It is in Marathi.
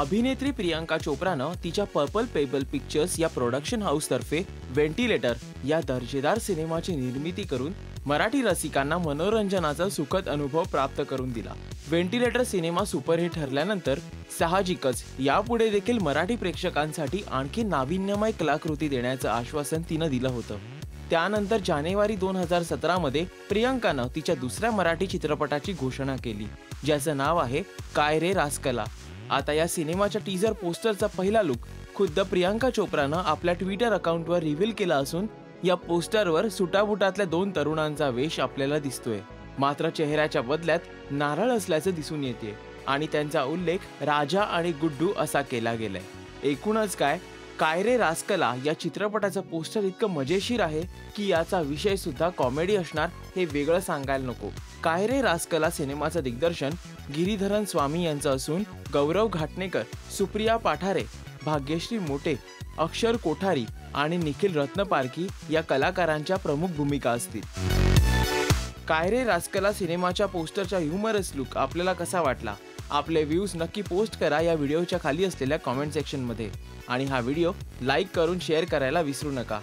अभिनेत्री प्रियांका चोप्रानं तिच्या पर्पल पेबल पिक्चर्स या प्रोडक्शन हाऊसतर्फे व्हेंटिलेटर या दर्जेदार सिनेमाची निर्मिती करून मराठी रसिकांना मनोरंजनाचा सुखद अनुभव प्राप्त करून दिला। व्हेंटिलेटर सिनेमा सुपरहिट ठरल्यानंतर साहजिकच यापुढे देखील मराठी प्रेक्षकांसाठी आणखी नाविन्यमय कलाकृती देण्याचं आश्वासन तिनं दिलं होतं। त्यानंतर जानेवारी 2017 मध्ये प्रियांकानं तिच्या दुसऱ्या मराठी चित्रपटाची घोषणा केली, ज्याचं नाव आहे काय रे रास्कला। आता या सिनेमाच्या टीजर पोस्टरचा पहिला लुक खुद्द प्रियांका चोप्रानं आपल्या ट्विटर अकाउंटवर रिव्हील केला असून या पोस्टरवर सुटाबुटातल्या 2 तरुणांचा वेश आपल्याला दिसतोय, मात्र चेहऱ्याच्या बदल्यात नारळ असल्याचं दिसून येते आणि त्यांचा उल्लेख राजा आणि गुड्डू असा केला गेलाय। एकूणच काय रे रास्कला या चित्रपटाचं पोस्टर इतकं मजेशीर आहे की याचा विषय सुद्धा कॉमेडी असणार हे वेगळं सांगायला नको। काय रे रास्कला सिनेमाचं दिग्दर्शन गिरीधरन स्वामी यांचं असून गौरव घाटणेकर, सुप्रिया पाठारे, भाग्यश्री मोटे, अक्षर कोठारी आणि निखिल रत्नपारखी या कलाकारांच्या प्रमुख भूमिका असतील। काय रे रास्कला सिनेमाच्या पोस्टरचा ह्युमरस लुक आपल्याला कसा वाटला? आपले व्ह्यूज नक्की पोस्ट करा या व्हिडिओच्या खाली असलेल्या कमेंट सेक्शनमध्ये आणि हा व्हिडिओ लाईक करून शेअर करायला विसरू नका।